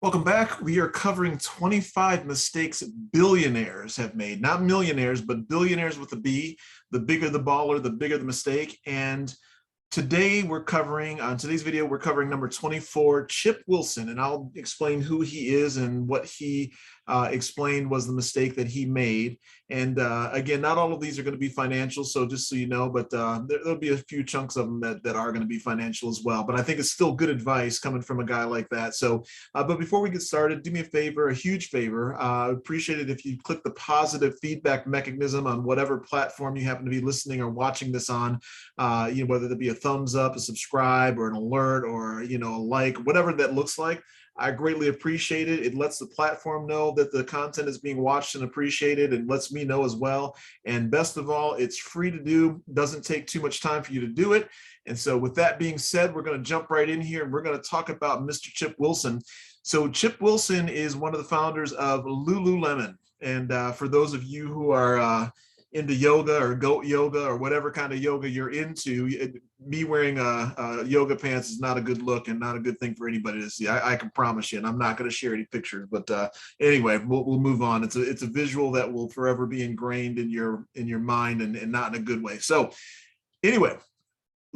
Welcome back. We are covering 25 mistakes billionaires have made. Not millionaires, but billionaires with a B. The bigger the baller, the bigger the mistake. And today on today's video, we're covering number 24, Chip Wilson, and I'll explain who he is and what he explained was the mistake that he made. And again, not all of these are going to be financial, so just so you know, but there'll be a few chunks of them that are going to be financial as well. But I think it's still good advice coming from a guy like that. So, but before we get started, do me a favor, a huge favor. Appreciate it if you click the positive feedback mechanism on whatever platform you happen to be listening or watching this on, whether that be a thumbs up, a subscribe, or an alert, or a like, whatever that looks like. I greatly appreciate it. It lets the platform know that the content is being watched and appreciated, and lets me know as well. And best of all, it's free to do. Doesn't take too much time for you to do it. And so with that being said, we're going to jump right in here and we're going to talk about Mr. Chip Wilson. So Chip Wilson is one of the founders of Lululemon. And for those of you who are into yoga or goat yoga or whatever kind of yoga you're into, me wearing yoga pants is not a good look and not a good thing for anybody to see. I can promise you, and I'm not going to share any pictures. But anyway, we'll move on. It's a visual that will forever be ingrained in your mind, and not in a good way. So anyway,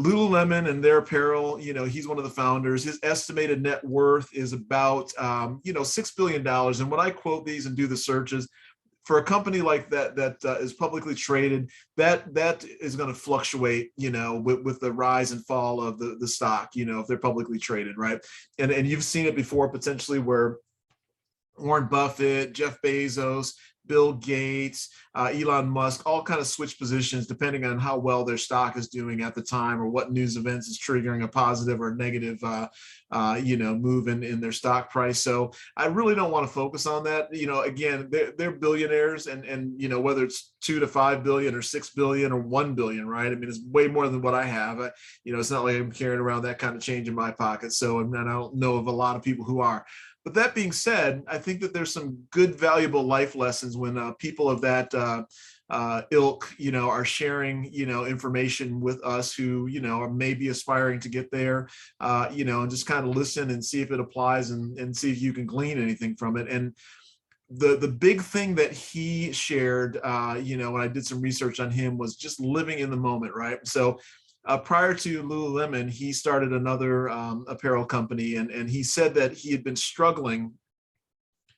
Lululemon and their apparel, he's one of the founders. His estimated net worth is about $6 billion. And when I quote these and do the searches, for a company like that is publicly traded, that is going to fluctuate, with the rise and fall of the stock, if they're publicly traded, right? And you've seen it before, potentially, where Warren Buffett, Jeff Bezos, Bill Gates, Elon Musk, all kind of switch positions depending on how well their stock is doing at the time, or what news events is triggering a positive or negative, move in their stock price. So I really don't want to focus on that. Again, they're billionaires, and whether it's 2 to 5 billion or 6 billion or 1 billion, right? I mean, it's way more than what I have. It's not like I'm carrying around that kind of change in my pocket. So, and I don't know of a lot of people who are. But that being said, I think that there's some good, valuable life lessons when people of that ilk, are sharing, information with us who, are maybe aspiring to get there, and just kind of listen and see if it applies, and see if you can glean anything from it. And the big thing that he shared, when I did some research on him, was just living in the moment, right? So prior to Lululemon, he started another apparel company, and he said that he had been struggling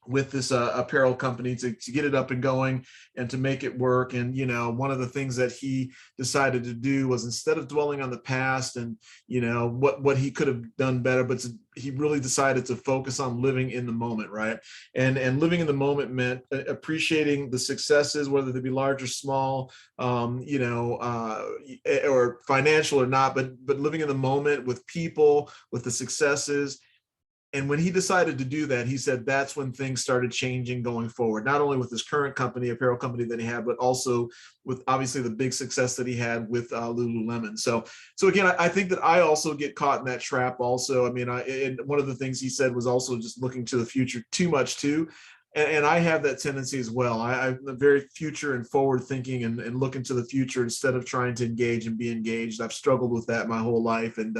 with this apparel company to get it up and going and to make it work. And one of the things that he decided to do was, instead of dwelling on the past and what he could have done better, but he really decided to focus on living in the moment, right? And living in the moment meant appreciating the successes, whether they be large or small, or financial or not, but living in the moment with people, with the successes. And when he decided to do that, he said that's when things started changing going forward, not only with his current company, apparel company that he had, but also with obviously the big success that he had with Lululemon. So again, I think that I also get caught in that trap also. I mean, and one of the things he said was also just looking to the future too much too. And I have that tendency as well. I'm very future and forward thinking, and look into the future instead of trying to engage and be engaged. I've struggled with that my whole life, and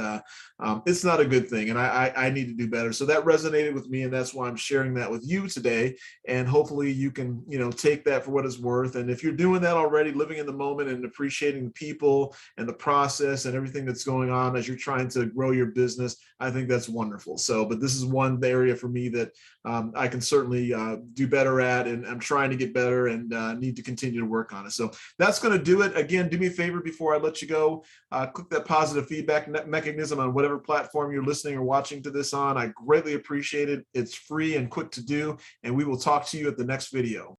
it's not a good thing. And I need to do better. So that resonated with me, and that's why I'm sharing that with you today. And hopefully you can, take that for what it's worth. And if you're doing that already, living in the moment and appreciating the people and the process and everything that's going on as you're trying to grow your business, I think that's wonderful. So, but this is one area for me that I can certainly do better at, and I'm trying to get better, and need to continue to work on it. So that's going to do it. Again, do me a favor before I let you go, click that positive feedback mechanism on whatever platform you're listening or watching to this on. I greatly appreciate it. It's free and quick to do, and we will talk to you at the next video.